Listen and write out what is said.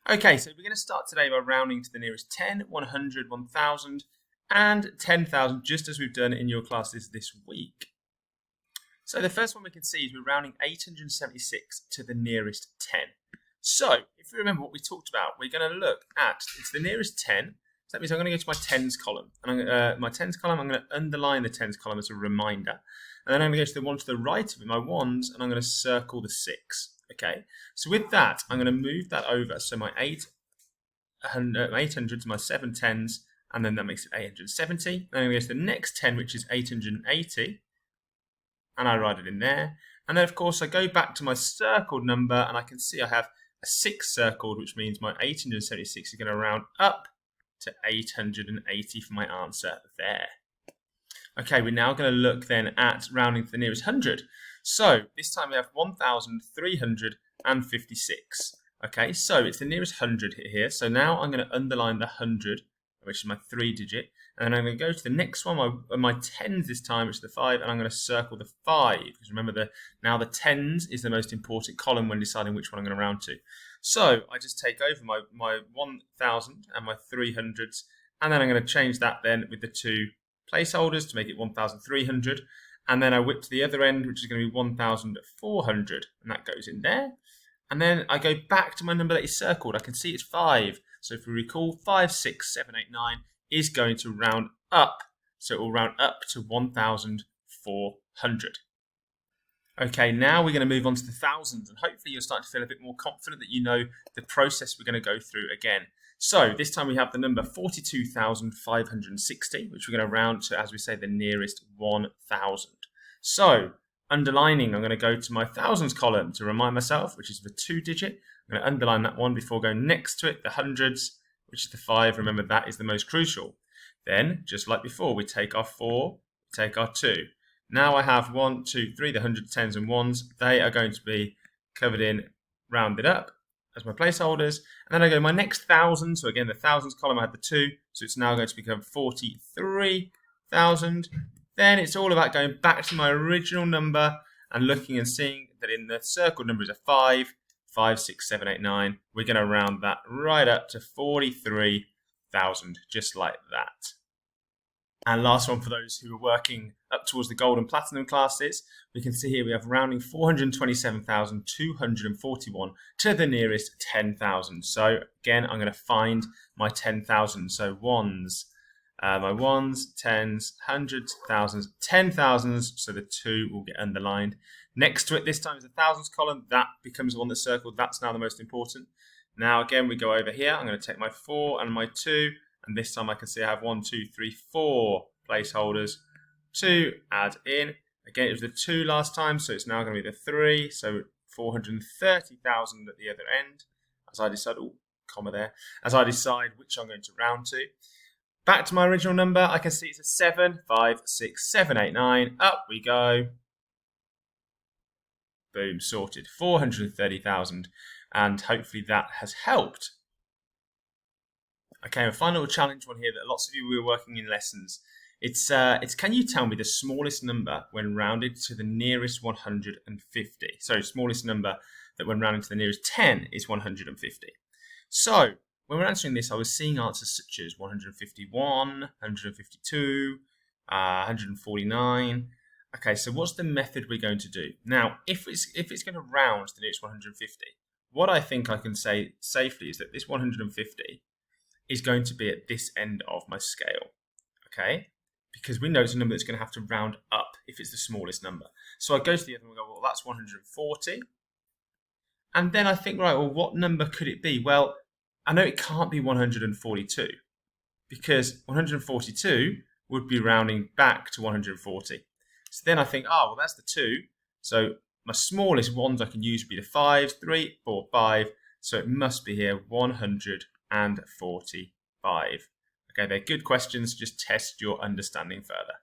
Okay, so we're going to start today by rounding to the nearest 10, 100, 1000, and 10,000, just as we've done in your classes this week. So the first one we can see is we're rounding 876 to the nearest 10. So if you remember what we talked about, we're going to look at, it's the nearest 10. So that means I'm going to go to my tens column. And my tens column, I'm going to underline the tens column as a reminder. And then I'm going to go to the one to the right of it, my ones, and I'm going to circle the 6. Okay, so with that, I'm going to move that over. So my 800 to my 7 tens, and then that makes it 870. Then I'm going to go to the next 10, which is 880, and I write it in there. And then, of course, I go back to my circled number, and I can see I have a 6 circled, which means my 876 is going to round up to 880 for my answer there. Okay, we're now going to look then at rounding to the nearest 100. So this time we have 1,356. Okay, so it's the nearest 100 here. So now I'm going to underline the 100, which is my 3-digit. And then I'm going to go to the next one, my tens this time, which is the 5, and I'm going to circle the 5. Because remember, now the tens is the most important column when deciding which one I'm going to round to. So I just take over my 1,000 and my 300s, and then I'm going to change that then with the 2 placeholders to make it 1,300. And then I whip to the other end, which is going to be 1,400, and that goes in there. And then I go back to my number that is circled. I can see it's 5. So if we recall, 5, 6, 7, 8, 9 is going to round up. So it will round up to 1,400. Okay, now we're going to move on to the thousands, and hopefully you'll start to feel a bit more confident that you know the process we're going to go through again. So this time we have the number 42,560, which we're going to round to, as we say, the nearest 1,000. So underlining, I'm going to go to my thousands column to remind myself, which is the 2-digit. I'm going to underline that one before going next to it, the hundreds, which is the 5. Remember, that is the most crucial. Then, just like before, we take our 4, we take our 2. Now I have 1, 2, 3, the hundreds, tens, and ones. They are going to be covered in, rounded up as my placeholders. And then I go to my next 1,000. So again, the thousands column, I had the 2. So it's now going to become 43,000. Then it's all about going back to my original number and looking and seeing that in the circled numbers are 5, 5, 6, 7, 8, 9. We're going to round that right up to 43,000, just like that. And last one for those who are working up towards the gold and platinum classes, we can see here we have rounding 427,241 to the nearest 10,000. So again, I'm going to find my 10,000. So ones, my ones, tens, hundreds, thousands, 10,000s. So the 2 will get underlined. Next to it, this time is the thousands column. That becomes the one that's circled. That's now the most important. Now again, we go over here. I'm going to take my 4 and my 2. And this time I can see I have 1, 2, 3, 4 placeholders to add in. Again, it was the 2 last time, so it's now going to be the 3. So 430,000 at the other end. As I decide, comma there. As I decide which I'm going to round to. Back to my original number, I can see it's a 7, 5, 6, 7, 8, 9. Up we go. Boom, sorted. 430,000. And hopefully that has helped. Okay, a final challenge one here that lots of you were working in lessons. It's can you tell me the smallest number when rounded to the nearest 150? So smallest number that when rounded to the nearest 10 is 150. So when we're answering this, I was seeing answers such as 151, 152, 149. Okay, so what's the method we're going to do? Now, if it's going to round to the nearest 150, what I think I can say safely is that this 150 is going to be at this end of my scale, okay? Because we know it's a number that's going to have to round up if it's the smallest number. So I go to the other one and go, well, that's 140. And then I think, right, well, what number could it be? Well, I know it can't be 142 because 142 would be rounding back to 140. So then I think, oh, well, that's the 2. So my smallest ones I can use would be the 5s, 3, 4, 5. So it must be here 145. Okay, they're good questions. Just test your understanding further.